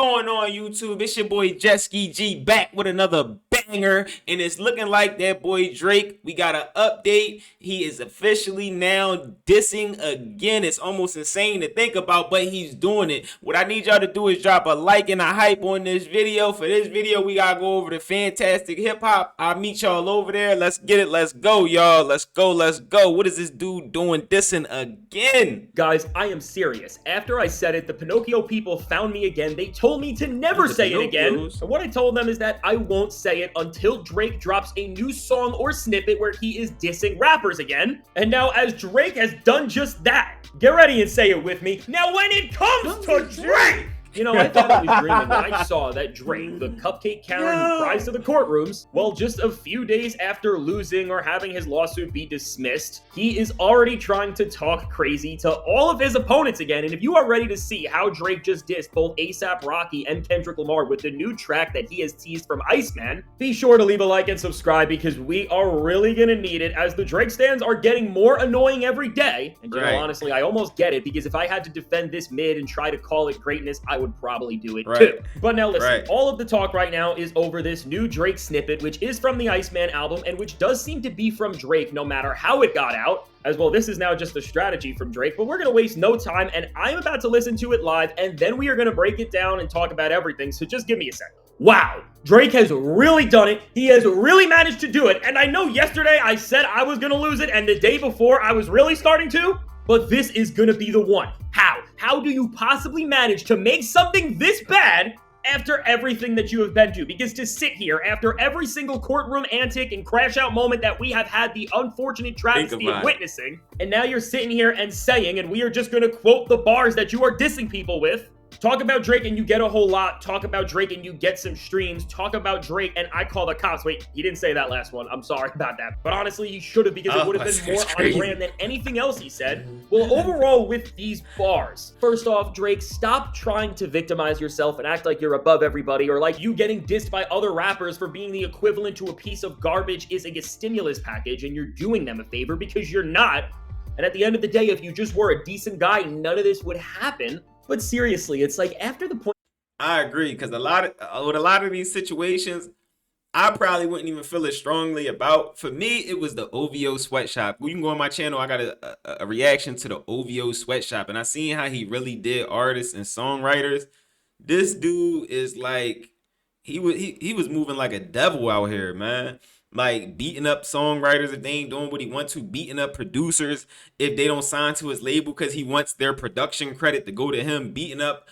going on, YouTube? It's your boy Jetski G back with another banger, and it's looking like that boy Drake. We got an update. He is officially now dissing again. It's almost insane to think about, but he's doing it. What I need y'all to do is drop a like and a hype on this video. For this video, we gotta go over the fantastic hip hop. I'll meet y'all over there. Let's get it. Let's go, y'all. Let's go. Let's go. What is this dude doing dissing again? Guys, I am serious. After I said it, the Pinocchio people found me again. They told me to never say it again. And what I told them is that I won't say it until Drake drops a new song or snippet where he is dissing rappers again. And now, as Drake has done just that, get ready and say it with me. Now, when it comes to Drake! You know, I thought I was dreaming when I saw that Drake, the cupcake Karen who cries to the courtrooms, well, just a few days after losing or having his lawsuit be dismissed, he is already trying to talk crazy to all of his opponents again. And if you are ready to see how Drake just dissed both A$AP Rocky and Kendrick Lamar with the new track that he has teased from Iceman, be sure to leave a like and subscribe because we are really gonna need it as the Drake stans are getting more annoying every day. And you know, honestly, I almost get it because if I had to defend this mid and try to call it greatness, I would probably do it too. But now listen, all of the talk right now is over this new Drake snippet, which is from the Iceman album and which does seem to be from Drake no matter how it got out. As well, this is now just a strategy from Drake, but we're going to waste no time and I'm about to listen to it live and then we are going to break it down and talk about everything. So just give me a second. Wow, Drake has really done it. He has really managed to do it. And I know yesterday I said I was going to lose it and the day before I was really starting to. But this is gonna be the one. How? How do you possibly manage to make something this bad after everything that you have been to? Because to sit here after every single courtroom antic and crash out moment that we have had the unfortunate travesty of witnessing, and now you're sitting here and saying, and we are just gonna quote the bars that you are dissing people with, talk about Drake and you get a whole lot. Talk about Drake and you get some streams. Talk about Drake and I call the cops. Wait, he didn't say that last one. I'm sorry about that. But honestly, he should have because it would have been more on brand than anything else he said. Well, overall with these bars, first off, Drake, stop trying to victimize yourself and act like you're above everybody or like you getting dissed by other rappers for being the equivalent to a piece of garbage is a stimulus package and you're doing them a favor because you're not. And at the end of the day, if you just were a decent guy, none of this would happen. But seriously, it's like after the point. I agree, because with a lot of these situations, I probably wouldn't even feel as strongly about. For me, it was the OVO sweatshop. You can go on my channel. I got a reaction to the OVO sweatshop, and I seen how he really did artists and songwriters. This dude is like he was moving like a devil out here, man. Like beating up songwriters if they ain't doing what he wants to, beating up producers if they don't sign to his label because he wants their production credit to go to him, beating up,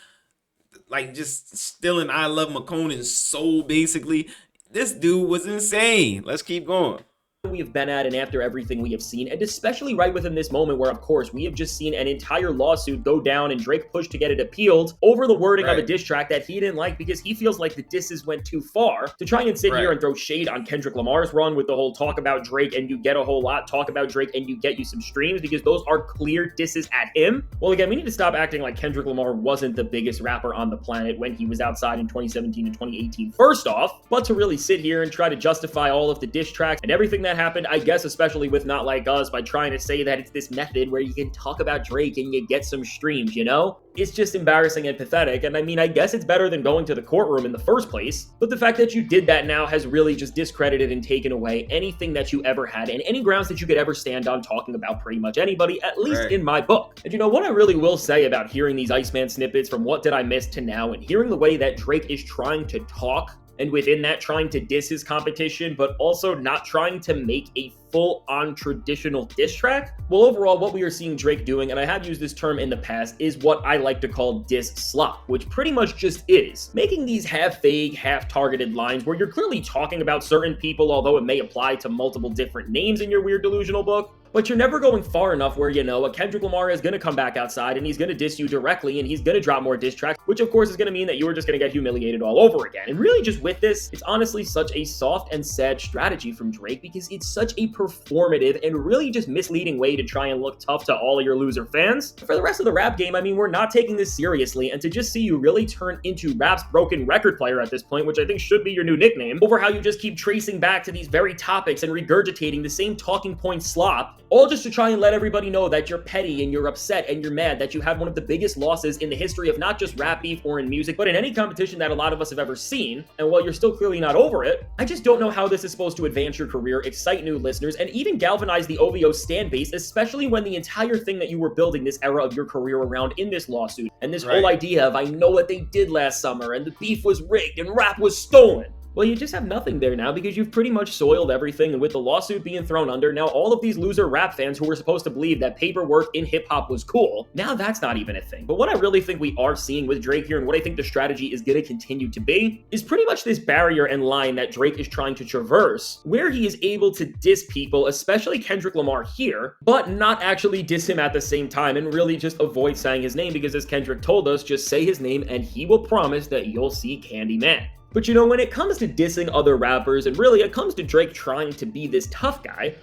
like just stealing I Love McConaughey's soul, basically. This dude was insane. Let's keep going. We have been at and after everything we have seen, and especially right within this moment where, of course, we have just seen an entire lawsuit go down and Drake pushed to get it appealed over the wording of a diss track that he didn't like because he feels like the disses went too far to try and sit here and throw shade on Kendrick Lamar's run with the whole talk about Drake and you get a whole lot, talk about Drake and you get you some streams because those are clear disses at him. Well, again, we need to stop acting like Kendrick Lamar wasn't the biggest rapper on the planet when he was outside in 2017 and 2018 first off, but to really sit here and try to justify all of the diss tracks and everything that happened, I guess, especially with Not Like Us, by trying to say that it's this method where you can talk about Drake and you get some streams, you know? It's just embarrassing and pathetic, and I mean, I guess it's better than going to the courtroom in the first place, but the fact that you did that now has really just discredited and taken away anything that you ever had and any grounds that you could ever stand on talking about pretty much anybody, at least in my book. And you know, what I really will say about hearing these Iceman snippets from What Did I Miss to now and hearing the way that Drake is trying to talk and within that trying to diss his competition, but also not trying to make a full-on traditional diss track? Well, overall, what we are seeing Drake doing, and I have used this term in the past, is what I like to call diss slop, which pretty much just is making these half-vague, half-targeted lines where you're clearly talking about certain people, although it may apply to multiple different names in your weird delusional book. But you're never going far enough where, you know, a Kendrick Lamar is going to come back outside and he's going to diss you directly and he's going to drop more diss tracks, which of course is going to mean that you are just going to get humiliated all over again. And really just with this, it's honestly such a soft and sad strategy from Drake because it's such a performative and really just misleading way to try and look tough to all of your loser fans. For the rest of the rap game, I mean, we're not taking this seriously, and to just see you really turn into rap's broken record player at this point, which I think should be your new nickname, over how you just keep tracing back to these very topics and regurgitating the same talking point slop all just to try and let everybody know that you're petty and you're upset and you're mad that you had one of the biggest losses in the history of not just rap beef or in music, but in any competition that a lot of us have ever seen. And while you're still clearly not over it, I just don't know how this is supposed to advance your career, excite new listeners, and even galvanize the OVO stan base, especially when the entire thing that you were building this era of your career around in this lawsuit and this whole idea of I know what they did last summer and the beef was rigged and rap was stolen. Well, you just have nothing there now because you've pretty much soiled everything, and with the lawsuit being thrown under, now all of these loser rap fans who were supposed to believe that paperwork in hip-hop was cool, now that's not even a thing. But what I really think we are seeing with Drake here, and what I think the strategy is going to continue to be, is pretty much this barrier and line that Drake is trying to traverse, where he is able to diss people, especially Kendrick Lamar here, but not actually diss him at the same time, and really just avoid saying his name, because as Kendrick told us, just say his name and he will promise that you'll see Candyman. But you know, when it comes to dissing other rappers, and really it comes to Drake trying to be this tough guy,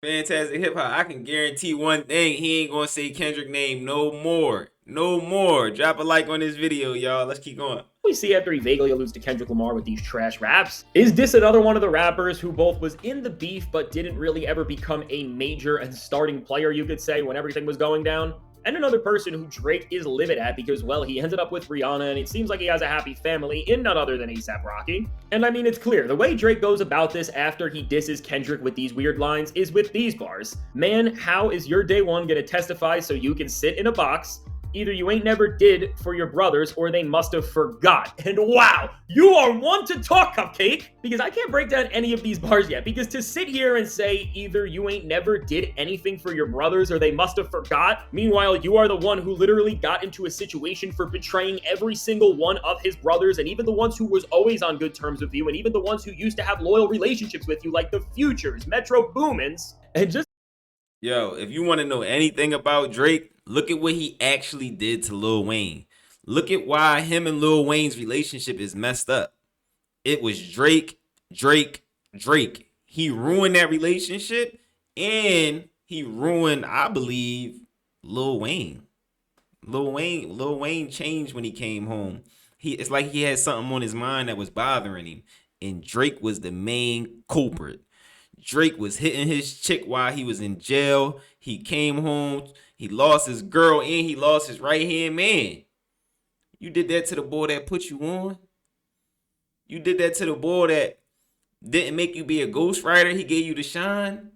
Fantastic Hip Hop, I can guarantee one thing, he ain't gonna say Kendrick name no more. No more. Drop a like on this video, y'all. Let's keep going. We see after he vaguely alludes to Kendrick Lamar with these trash raps, is this another one of the rappers who both was in the beef but didn't really ever become a major and starting player, you could say, when everything was going down? And another person who Drake is livid at because, well, he ended up with Rihanna and it seems like he has a happy family in none other than A$AP Rocky. And I mean, it's clear, the way Drake goes about this after he disses Kendrick with these weird lines is with these bars. Man, how is your day one gonna testify so you can sit in a box? Either you ain't never did for your brothers or they must have forgot. And wow, you are one to talk, Cupcake! Because I can't break down any of these bars yet, because to sit here and say either you ain't never did anything for your brothers or they must have forgot, meanwhile you are the one who literally got into a situation for betraying every single one of his brothers, and even the ones who was always on good terms with you, and even the ones who used to have loyal relationships with you, like the Futures, Metro Boomins, and just... Yo, if you want to know anything about Drake, look at what he actually did to Lil Wayne. Look at why him and Lil Wayne's relationship is messed up. It was Drake. He ruined that relationship, and he ruined, I believe, Lil Wayne. Lil Wayne changed when he came home. It's like he had something on his mind that was bothering him, and Drake was the main culprit. Drake was hitting his chick while he was in jail. He came home. He lost his girl and he lost his right-hand man. You did that to the boy that put you on. You did that to the boy that didn't make you be a ghostwriter. He gave you the shine.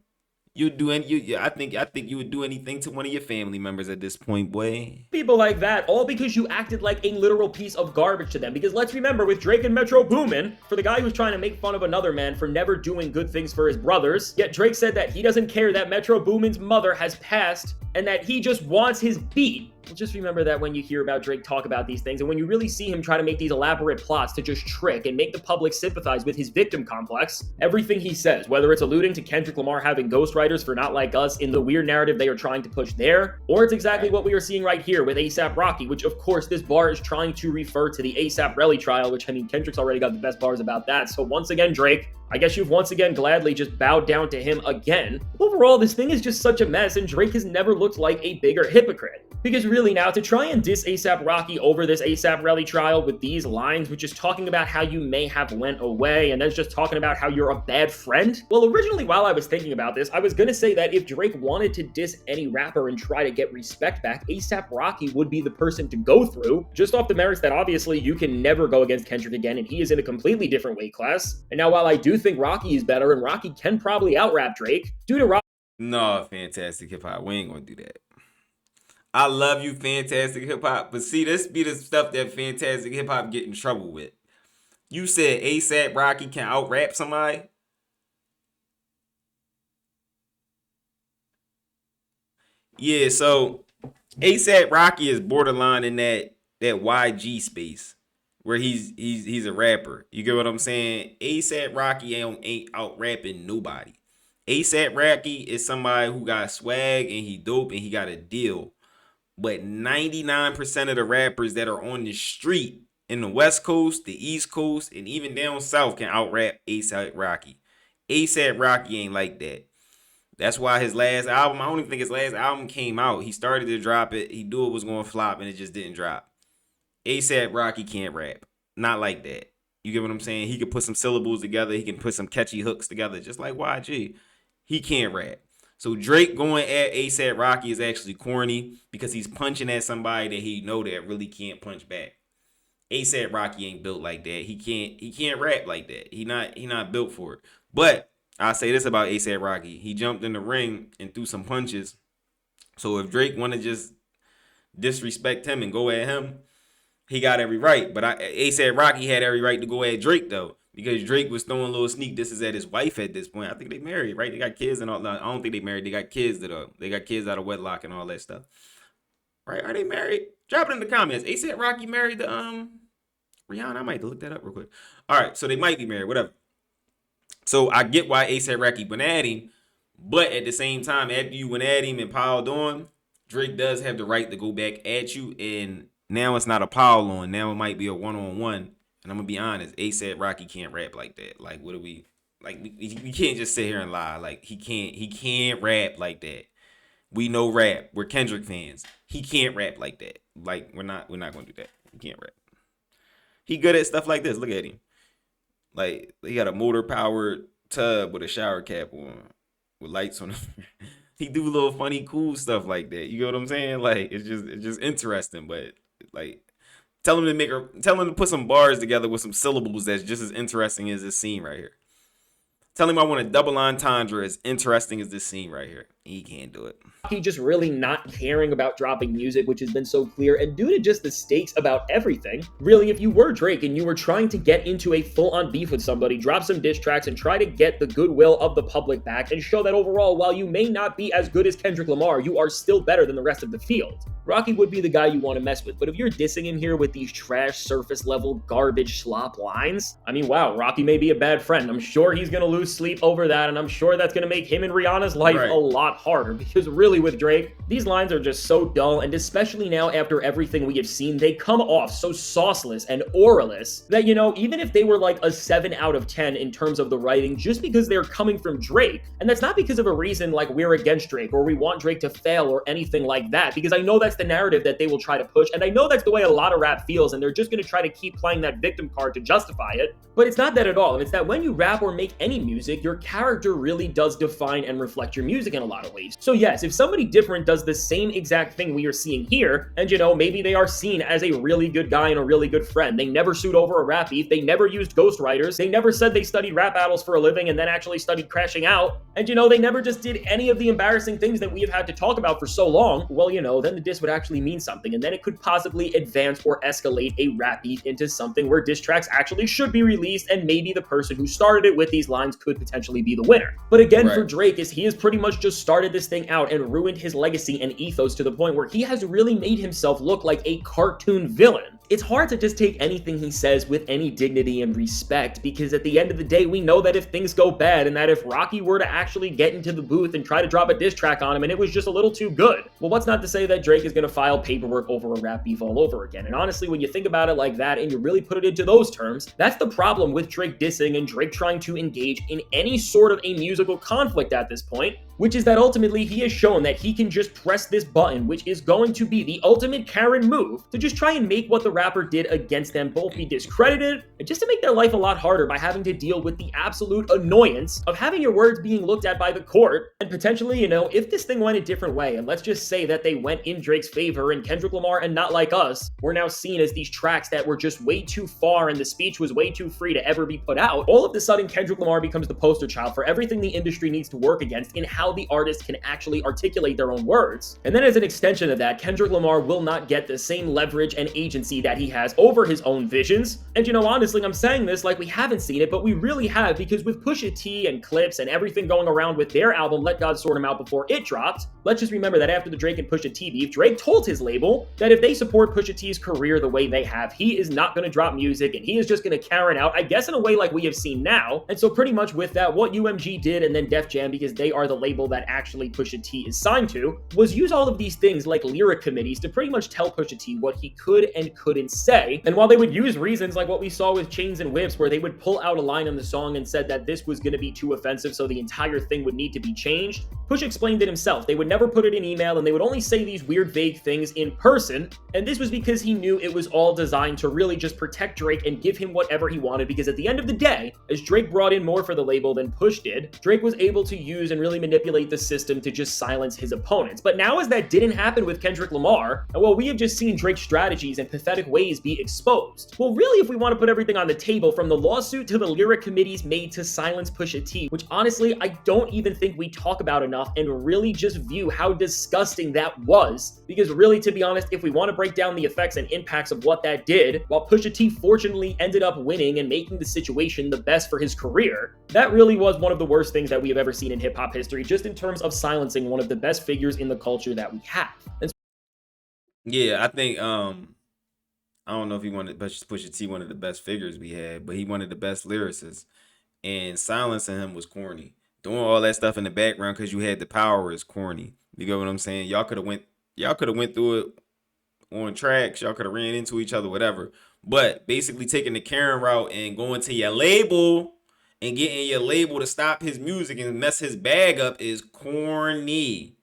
You'd do any, I think you would do anything to one of your family members at this point, boy. People like that, all because you acted like a literal piece of garbage to them. Because let's remember, with Drake and Metro Boomin, for the guy who's trying to make fun of another man for never doing good things for his brothers, yet Drake said that he doesn't care that Metro Boomin's mother has passed and that he just wants his beat. Just remember that when you hear about Drake talk about these things, and when you really see him try to make these elaborate plots to just trick and make the public sympathize with his victim complex, everything he says, whether it's alluding to Kendrick Lamar having ghostwriters for Not Like Us in the weird narrative they are trying to push there, or it's exactly what we are seeing right here with A$AP Rocky, which of course this bar is trying to refer to the A$AP Relly trial, which I mean, Kendrick's already got the best bars about that. So once again, Drake, I guess you've once again gladly just bowed down to him again. Overall, this thing is just such a mess, and Drake has never looked like a bigger hypocrite. Because really now, to try and diss A$AP Rocky over this A$AP Relly trial with these lines, which is talking about how you may have went away, and then just talking about how you're a bad friend? Well, originally, while I was thinking about this, I was gonna say that if Drake wanted to diss any rapper and try to get respect back, A$AP Rocky would be the person to go through, just off the merits that obviously you can never go against Kendrick again, and he is in a completely different weight class. And now, while I do think Rocky is better, and Rocky can probably out-rap Drake, due to Rocky... No, Fantastic Hip Hop, we ain't gonna do that. I love you, Fantastic Hip Hop, but see, this be the stuff that Fantastic Hip Hop get in trouble with. You said A$AP Rocky can out-rap somebody? Yeah, so A$AP Rocky is borderline in that YG space where he's a rapper. You get what I'm saying? A$AP Rocky ain't out-rapping nobody. A$AP Rocky is somebody who got swag and he dope and he got a deal. But 99% of the rappers that are on the street in the West Coast, the East Coast, and even down South can out-rap A$AP Rocky. A$AP Rocky ain't like that. That's why his last album, I don't even think his last album came out. He started to drop it. He knew it was going to flop, and it just didn't drop. A$AP Rocky can't rap. Not like that. You get what I'm saying? He can put some syllables together. He can put some catchy hooks together, just like YG. He can't rap. So Drake going at ASAP Rocky is actually corny because he's punching at somebody that he know that really can't punch back. ASAP Rocky ain't built like that. He can't rap like that. He not built for it. But I'll say this about ASAP Rocky. He jumped in the ring and threw some punches. So if Drake want to just disrespect him and go at him, he got every right. But ASAP Rocky had every right to go at Drake though, because Drake was throwing little sneak disses at his wife at this point. I think they married, right? They got kids and all. I don't think they married. They got kids they got kids out of wedlock and all that stuff. Right? Are they married? Drop it in the comments. ASAP Rocky married to Rihanna. I might have to look that up real quick. All right, so they might be married, whatever. So I get why ASAP Rocky went at him, but at the same time, after you went at him and piled on, Drake does have the right to go back at you, and now it's not a pile on. Now it might be a one-on-one. And I'm gonna be honest, ASAP Rocky can't rap like that. Like, what do we like? We can't just sit here and lie. Like, he can't rap like that. We know rap. We're Kendrick fans. He can't rap like that. Like, we're not gonna do that. He can't rap. He good at stuff like this. Look at him. Like, he got a motor powered tub with a shower cap on, with lights on it. He do little funny, cool stuff like that. You know what I'm saying? Like, it's just interesting. But like, tell him to put some bars together with some syllables that's just as interesting as this scene right here. Tell him I want a double entendre as interesting as this scene right here. He can't do it. He just really not caring about dropping music, which has been so clear, and due to just the stakes about everything, really, if you were Drake and you were trying to get into a full-on beef with somebody, drop some diss tracks and try to get the goodwill of the public back and show that overall, while you may not be as good as Kendrick Lamar, you are still better than the rest of the field. Rocky would be the guy you want to mess with, but if you're dissing him here with these trash, surface-level, garbage slop lines, I mean, wow, Rocky may be a bad friend. I'm sure he's going to lose sleep over that, and I'm sure that's going to make him and Rihanna's life a lot harder, because really with Drake, these lines are just so dull, and especially now after everything we have seen, they come off so sauceless and auraless that, you know, even if they were like a 7 out of 10 in terms of the writing, just because they're coming from Drake, and that's not because of a reason like we're against Drake or we want Drake to fail or anything like that, because I know that's the narrative that they will try to push, and I know that's the way a lot of rap feels, and they're just going to try to keep playing that victim card to justify it, but it's not that at all, and it's that when you rap or make any music, your character really does define and reflect your music in a lot of ways. So yes, if somebody different does the same exact thing we are seeing here, and you know, maybe they are seen as a really good guy and a really good friend, they never sued over a rap beef, they never used ghostwriters, they never said they studied rap battles for a living and then actually studied crashing out, and you know, they never just did any of the embarrassing things that we have had to talk about for so long, well, you know, then the diss would actually mean something, and then it could possibly advance or escalate a rap beef into something where diss tracks actually should be released, and maybe the person who started it with these lines could potentially be the winner. But again, for Drake, is he has pretty much just started this thing out and ruined his legacy and ethos to the point where he has really made himself look like a cartoon villain. It's hard to just take anything he says with any dignity and respect, because at the end of the day, we know that if things go bad and that if Rocky were to actually get into the booth and try to drop a diss track on him and it was just a little too good, well, what's not to say that Drake is going to file paperwork over a rap beef all over again? And honestly, when you think about it like that and you really put it into those terms, that's the problem with Drake dissing and Drake trying to engage in any sort of a musical conflict at this point, which is that ultimately he has shown that he can just press this button, which is going to be the ultimate Karen move, to just try and make what the rapper did against them both be discredited, and just to make their life a lot harder by having to deal with the absolute annoyance of having your words being looked at by the court, and potentially, you know, if this thing went a different way, and let's just say that they went in Drake's favor and Kendrick Lamar and Not Like Us were now seen as these tracks that were just way too far and the speech was way too free to ever be put out, all of a sudden Kendrick Lamar becomes the poster child for everything the industry needs to work against in how the artist can actually articulate their own words. And then as an extension of that, Kendrick Lamar will not get the same leverage and agency that he has over his own visions. And you know, honestly, I'm saying this like we haven't seen it, but we really have, because with Pusha T and Clips and everything going around with their album Let God Sort Him Out before it dropped, let's just remember that after the Drake and Pusha T beef, Drake told his label that if they support Pusha T's career the way they have, he is not going to drop music and he is just going to Karen out, I guess in a way like we have seen now. And so pretty much with that, what UMG did, and then Def Jam, because they are the label that actually Pusha T is signed to, was use all of these things like lyric committees to pretty much tell Pusha T what he could and couldn't say. And while they would use reasons like what we saw with Chains and Whips, where they would pull out a line in the song and said that this was going to be too offensive, so the entire thing would need to be changed, Pusha explained it himself. They would never never put it in email, and they would only say these weird, vague things in person. And this was because he knew it was all designed to really just protect Drake and give him whatever he wanted, because at the end of the day, as Drake brought in more for the label than Push did, Drake was able to use and really manipulate the system to just silence his opponents. But now, as that didn't happen with Kendrick Lamar, and well, we have just seen Drake's strategies and pathetic ways be exposed. Well, really, if we want to put everything on the table, from the lawsuit to the lyric committees made to silence Pusha T, which honestly, I don't even think we talk about enough, and really just view how disgusting that was. Because really, to be honest, if we want to break down the effects and impacts of what that did, while Pusha T fortunately ended up winning and making the situation the best for his career, that really was one of the worst things that we have ever seen in hip-hop history, just in terms of silencing one of the best figures in the culture that we have. And Yeah, I think I don't know if he wanted Pusha T one of the best figures we had, but he one of the best lyricists. And silencing him was corny. Doing all that stuff in the background because you had the power is corny. You get what I'm saying? Y'all could have went through it on tracks. Y'all could have ran into each other, whatever. But basically taking the Karen route and going to your label and getting your label to stop his music and mess his bag up is corny.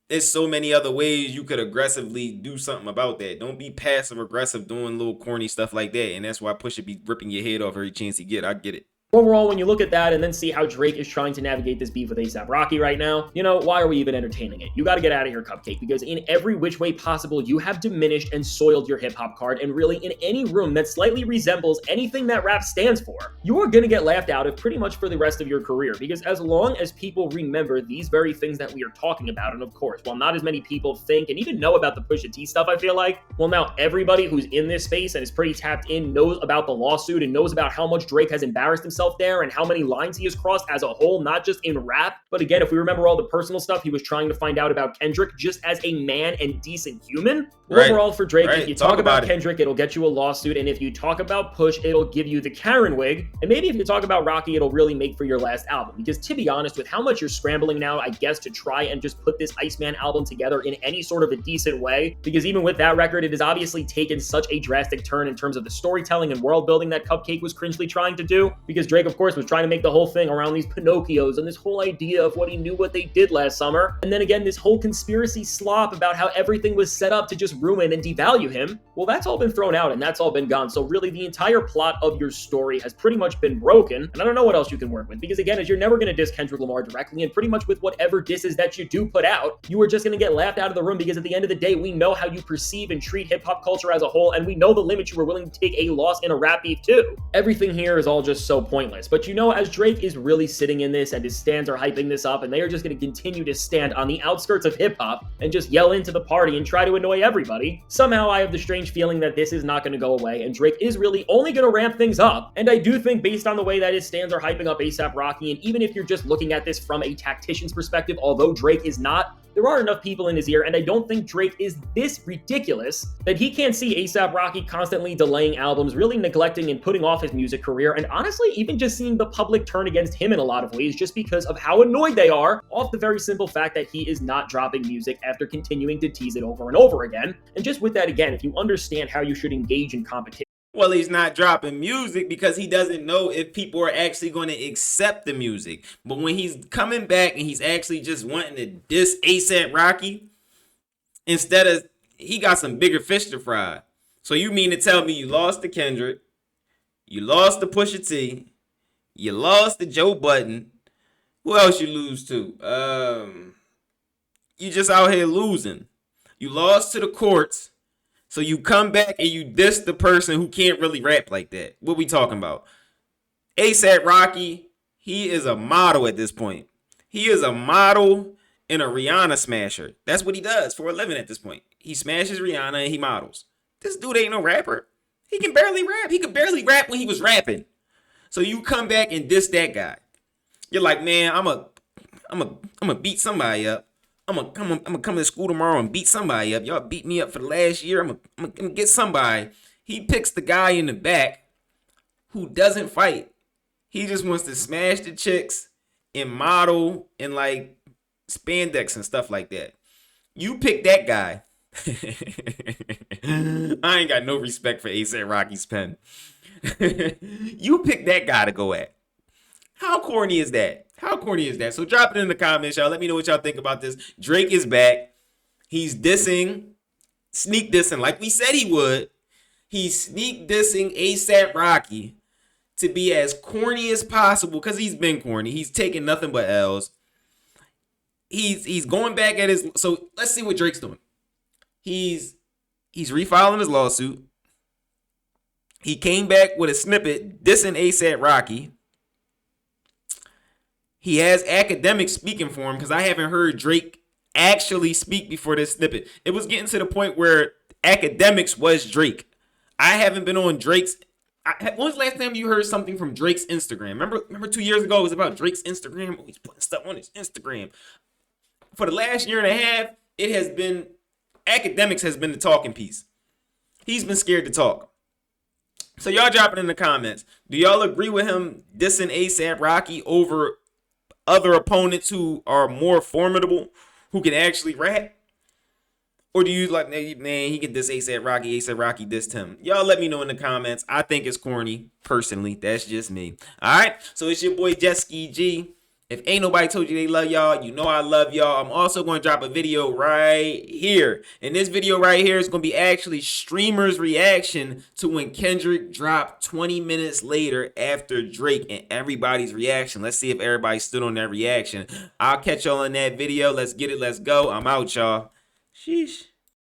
There's so many other ways you could aggressively do something about that. Don't be passive aggressive doing little corny stuff like that. And that's why Pusha be ripping your head off every chance he get. I get it. overall, when you look at that and then see how Drake is trying to navigate this beef with A$AP Rocky right now, you know, why are we even entertaining it? You got to get out of here, Cupcake, because in every which way possible, you have diminished and soiled your hip-hop card, and really in any room that slightly resembles anything that rap stands for, you are going to get laughed out of pretty much for the rest of your career, because as long as people remember these very things that we are talking about, and of course, while not as many people think and even know about the Pusha T stuff, I feel like, well, now everybody who's in this space and is pretty tapped in knows about the lawsuit and knows about how much Drake has embarrassed himself there and how many lines he has crossed as a whole, not just in rap. But again, if we remember all the personal stuff he was trying to find out about Kendrick just as a man and decent human, Right. overall for Drake, Right. if you Talk talk about about it. Kendrick, it'll get you a lawsuit, and if you talk about Push, it'll give you the Karen wig, and maybe if you talk about Rocky, it'll really make for your last album. Because to be honest, with how much you're scrambling now, I guess, to try and just put this Iceman album together in any sort of a decent way, because even with that record, it has obviously taken such a drastic turn in terms of the storytelling and world building that Cupcake was cringely trying to do, because Drake, of course, was trying to make the whole thing around these Pinocchios and this whole idea of what he knew what they did last summer, and then again, this whole conspiracy slop about how everything was set up to just ruin and devalue him. Well, that's all been thrown out and that's all been gone. So really, the entire plot of your story has pretty much been broken, and I don't know what else you can work with, because again, as you're never going to diss Kendrick Lamar directly, and pretty much with whatever disses that you do put out, you are just going to get laughed out of the room, because at the end of the day, we know how you perceive and treat hip-hop culture as a whole, and we know the limits you were willing to take a loss in a rap beef too. Everything here is all just so pointless. But you know, as Drake is really sitting in this and his stands are hyping this up, and they are just going to continue to stand on the outskirts of hip-hop and just yell into the party and try to annoy everybody, somehow I have the strange feeling that this is not going to go away, and Drake is really only going to ramp things up. And I do think, based on the way that his stands are hyping up A$AP Rocky, and even if you're just looking at this from a tactician's perspective, although Drake is not, there are enough people in his ear, and I don't think Drake is this ridiculous that he can't see A$AP Rocky constantly delaying albums, really neglecting and putting off his music career, and honestly, even just seeing the public turn against him in a lot of ways just because of how annoyed they are off the very simple fact that he is not dropping music after continuing to tease it over and over again. And just with that, again, if you understand how you should engage in competition. Well, he's not dropping music because he doesn't know if people are actually going to accept the music. But when he's coming back and he's actually just wanting to diss A$AP Rocky, instead of, he got some bigger fish to fry. So you mean to tell me you lost to Kendrick, you lost to Pusha T, you lost to Joe Budden, who else you lose to? You just out here losing. You lost to the courts. So you come back and you diss the person who can't really rap like that. What we talking about? A$AP Rocky, he is a model at this point. He is a model and a Rihanna smasher. That's what he does for a living at this point. He smashes Rihanna and he models. This dude ain't no rapper. He can barely rap. He could barely rap when he was rapping. So you come back and diss that guy. You're like, man, I'm a beat somebody up. I'm gonna come to school tomorrow and beat somebody up. Y'all beat me up for the last year. I'm gonna get somebody. He picks the guy in the back who doesn't fight. He just wants to smash the chicks and model and like spandex and stuff like that. You pick that guy. I ain't got no respect for A$AP Rocky's pen. You pick that guy to go at. How corny is that? How corny is that? So drop it in the comments, y'all. Let me know what y'all think about this. Drake is back. He's dissing, sneak dissing, like we said he would. He's sneak dissing ASAP Rocky to be as corny as possible because he's been corny. He's taking nothing but L's. He's going back at his. So let's see what Drake's doing. He's refiling his lawsuit. He came back with a snippet dissing ASAP Rocky. He has academics speaking for him because I haven't heard Drake actually speak before this snippet. It was getting to the point where academics was Drake. I haven't been on Drake's. When was the last time you heard something from Drake's Instagram? Remember 2 years ago it was about Drake's Instagram. Oh, he's putting stuff on his Instagram. For the last year and a half, it has been academics has been the talking piece. He's been scared to talk. So y'all drop it in the comments. Do y'all agree with him dissing ASAP Rocky over other opponents who are more formidable, who can actually rap? Or do you like, man, he can diss ASAP Rocky dissed him? Y'all let me know in the comments. I think it's corny, personally. That's just me. All right? So it's your boy, Jesky G. If ain't nobody told you they love y'all, you know I love y'all. I'm also going to drop a video right here. And this video right here is going to be actually streamers' reaction to when Kendrick dropped 20 minutes later after Drake and everybody's reaction. Let's see if everybody stood on that reaction. I'll catch y'all in that video. Let's get it. Let's go. I'm out, y'all. Sheesh.